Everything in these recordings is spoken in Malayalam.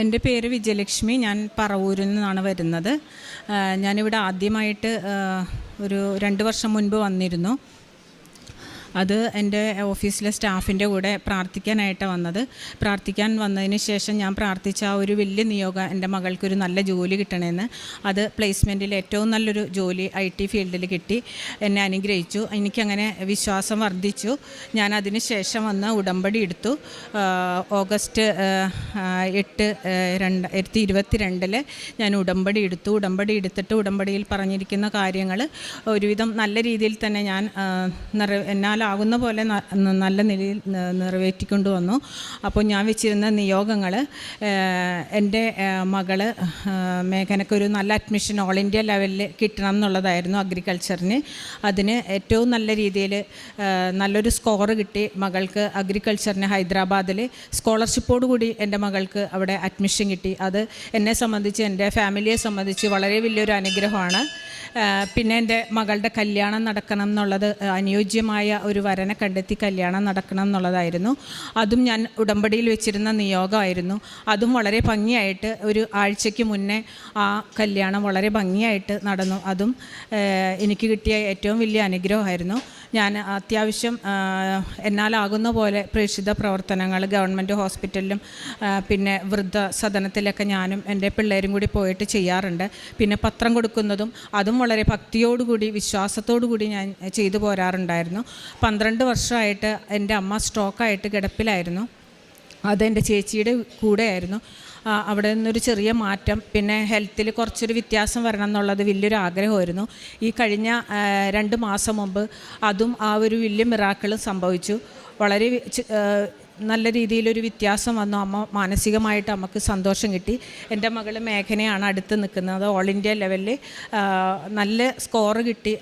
എൻ്റെ പേര് വിജയലക്ഷ്മി. ഞാൻ പറവൂരിൽ നിന്നാണ് വരുന്നത്. ഞാനിവിടെ ആദ്യമായിട്ട് ഒരു 2 വർഷം മുൻപ് വന്നിരുന്നു. അത് എൻ്റെ ഓഫീസിലെ സ്റ്റാഫിൻ്റെ കൂടെ പ്രാർത്ഥിക്കാനായിട്ടാണ് വന്നത്. പ്രാർത്ഥിക്കാൻ വന്നതിന് ശേഷം ഞാൻ പ്രാർത്ഥിച്ച ആ ഒരു വലിയ നിയോഗം എൻ്റെ മകൾക്കൊരു നല്ല ജോലി കിട്ടണമെന്ന്. അത് പ്ലേസ്മെൻറ്റിൽ ഏറ്റവും നല്ലൊരു ജോലി IT ഫീൽഡിൽ കിട്ടി. എന്നെ അനുഗ്രഹിച്ചു. എനിക്കങ്ങനെ വിശ്വാസം വർദ്ധിച്ചു. ഞാൻ അതിന് ശേഷം വന്ന് ഉടമ്പടി എടുത്തു. ഓഗസ്റ്റ് 8, 2022 ഞാൻ ഉടമ്പടി എടുത്തു. ഉടമ്പടി എടുത്തിട്ട് ഉടമ്പടിയിൽ പറഞ്ഞിരിക്കുന്ന കാര്യങ്ങൾ ഒരുവിധം നല്ല രീതിയിൽ തന്നെ ഞാൻ എന്നാലാകുന്ന പോലെ നല്ല നിലയിൽ നിറവേറ്റിക്കൊണ്ട് വന്നു. അപ്പോൾ ഞാൻ വെച്ചിരുന്ന നിയോഗങ്ങൾ, എൻ്റെ മകള് മേഘനക്കൊരു നല്ല അഡ്മിഷൻ ഓൾ ഇന്ത്യ ലെവലിൽ കിട്ടണം എന്നുള്ളതായിരുന്നു അഗ്രികൾച്ചറിന്. അതിന് ഏറ്റവും നല്ല രീതിയിൽ നല്ലൊരു സ്കോർ കിട്ടി. മകൾക്ക് അഗ്രികൾച്ചറിന് ഹൈദരാബാദിൽ സ്കോളർഷിപ്പോട് കൂടി എൻ്റെ മകൾക്ക് അവിടെ അഡ്മിഷൻ കിട്ടി. അത് എന്നെ സംബന്ധിച്ച്, എൻ്റെ ഫാമിലിയെ സംബന്ധിച്ച് വളരെ വലിയൊരു അനുഗ്രഹമാണ്. പിന്നെ എൻ്റെ മകളുടെ കല്യാണം നടക്കണം എന്നുള്ളത്, അനുയോജ്യമായ ഒരു വരനെ കണ്ടെത്തി കല്യാണം നടക്കണം എന്നുള്ളതായിരുന്നു. അതും ഞാൻ ഉടമ്പടിയിൽ വെച്ചിരുന്ന നിയോഗമായിരുന്നു. അതും വളരെ ഭംഗിയായിട്ട് ഒരു ആഴ്ചയ്ക്ക് മുന്നേ ആ കല്യാണം വളരെ ഭംഗിയായിട്ട് നടന്നു. അതും എനിക്ക് കിട്ടിയ ഏറ്റവും വലിയ അനുഗ്രഹമായിരുന്നു. ഞാൻ അത്യാവശ്യം എന്നാലാകുന്ന പോലെ പ്രേക്ഷിത പ്രവർത്തനങ്ങൾ ഗവൺമെൻറ് ഹോസ്പിറ്റലിലും പിന്നെ വൃദ്ധസദനത്തിലൊക്കെ ഞാനും എൻ്റെ പിള്ളേരും കൂടി പോയിട്ട് ചെയ്യാറുണ്ട്. പിന്നെ പത്രം കൊടുക്കുന്നതും അതും വളരെ ഭക്തിയോടുകൂടി വിശ്വാസത്തോടുകൂടി ഞാൻ ചെയ്തു പോരാറുണ്ടായിരുന്നു. 12 വർഷമായിട്ട് എൻ്റെ അമ്മ സ്ട്രോക്കായിട്ട് കിടപ്പിലായിരുന്നു. അതെൻ്റെ ചേച്ചിയുടെ കൂടെയായിരുന്നു. അവിടെ നിന്നൊരു ചെറിയ മാറ്റം, പിന്നെ ഹെൽത്തിൽ കുറച്ചൊരു വ്യത്യാസം വരണം എന്നുള്ളത് വലിയൊരു ആഗ്രഹമായിരുന്നു. ഈ കഴിഞ്ഞ 2 മാസം മുമ്പ് അതും ആ ഒരു വലിയ മിറാക്കിൾ സംഭവിച്ചു. വളരെ നല്ല രീതിയിലൊരു വ്യത്യാസം വന്നു. അമ്മ മാനസികമായിട്ട് അമ്മക്ക് സന്തോഷം കിട്ടി. എൻ്റെ മകൾ മേഘനയാണ് അടുത്ത് നിൽക്കുന്നത്. ഓൾ ഇന്ത്യ ലെവലിൽ നല്ല സ്കോർ കിട്ടി.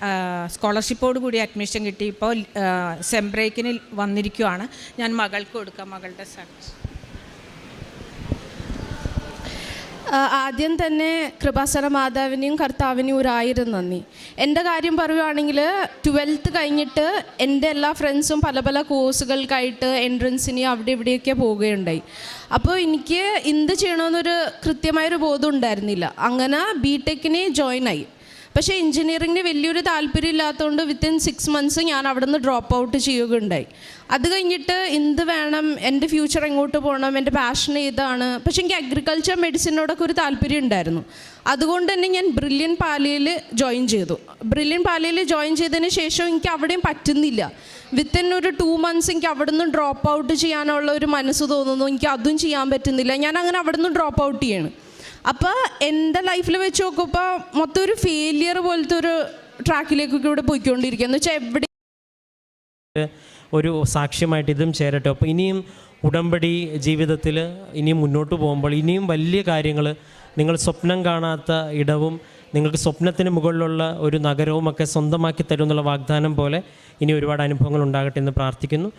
സ്കോളർഷിപ്പോട് കൂടി അഡ്മിഷൻ കിട്ടി. ഇപ്പോൾ സെം ബ്രേക്കിന് വന്നിരിക്കുവാണ്. ഞാൻ മകൾക്ക് കൊടുക്കാം മകളുടെ സർട്ടിഫിക്കറ്റ്. ആദ്യം തന്നെ കൃപാസന മാതാവിനെയും കർത്താവിനെയും 1000 നന്ദി. എൻ്റെ കാര്യം പറയുകയാണെങ്കിൽ 12th കഴിഞ്ഞിട്ട് എൻ്റെ എല്ലാ ഫ്രണ്ട്സും പല പല കോഴ്സുകൾക്കായിട്ട് എൻട്രൻസിന് അവിടെ ഇവിടെയൊക്കെ പോവുകയുണ്ടായി. അപ്പോൾ എനിക്ക് എന്ത് ചെയ്യണമെന്നൊരു കൃത്യമായൊരു ബോധം ഉണ്ടായിരുന്നില്ല. അങ്ങനെ BTechന് ജോയിൻ ആയി. പക്ഷേ എൻജിനീയറിങ്ങിന് വലിയൊരു താല്പര്യം ഇല്ലാത്തതുകൊണ്ട് വിത്തിൻ 6 months ഞാൻ അവിടെ നിന്ന് ഡ്രോപ്പ് ഔട്ട് ചെയ്യുകയുണ്ടായി. അത് കഴിഞ്ഞിട്ട് എന്ത് വേണം, എൻ്റെ ഫ്യൂച്ചർ എങ്ങോട്ട് പോകണം, എൻ്റെ പാഷൻ ഏതാണ്. പക്ഷേ എനിക്ക് അഗ്രികൾച്ചർ മെഡിസിനോടൊക്കെ ഒരു താല്പര്യം ഉണ്ടായിരുന്നു. അതുകൊണ്ട് തന്നെ ഞാൻ ബ്രില്യൻ പാലിയിൽ ജോയിൻ ചെയ്തു. ബ്രില്യൻ പാലിയിൽ ജോയിൻ ചെയ്തതിന് ശേഷം എനിക്ക് അവിടെയും പറ്റുന്നില്ല. വിത്തിൻ ഒരു 2 months എനിക്ക് അവിടെ നിന്ന് ഡ്രോപ്പ് ഔട്ട് ചെയ്യാനുള്ള ഒരു മനസ്സ് തോന്നുന്നു. എനിക്ക് അതും ചെയ്യാൻ പറ്റുന്നില്ല. ഞാൻ അങ്ങനെ അവിടെ നിന്ന് ഡ്രോപ്പ് ഔട്ട് ചെയ്യണം. അപ്പോൾ എൻ്റെ ലൈഫിൽ വെച്ച് നോക്കുമ്പോൾ മൊത്തം ഒരു ഫെയിലിയർ പോലത്തെ ഒരു ട്രാക്കിലേക്കൊക്കെ ഇവിടെ പോയിക്കൊണ്ടിരിക്കുക. എന്ന് വെച്ചാൽ എവിടെ ഒരു സാക്ഷ്യമായിട്ട് ഇതും ചേരട്ടെ. അപ്പോൾ ഇനിയും ഉടമ്പടി ജീവിതത്തിൽ ഇനിയും മുന്നോട്ട് പോകുമ്പോൾ ഇനിയും വലിയ കാര്യങ്ങൾ, നിങ്ങൾ സ്വപ്നം കാണാത്ത ഇടവും നിങ്ങൾക്ക് സ്വപ്നത്തിന് മുകളിലുള്ള ഒരു നഗരവും ഒക്കെ സ്വന്തമാക്കി തരുമെന്നുള്ള വാഗ്ദാനം പോലെ ഇനി ഒരുപാട് അനുഭവങ്ങൾ ഉണ്ടാകട്ടെ എന്ന് പ്രാർത്ഥിക്കുന്നു.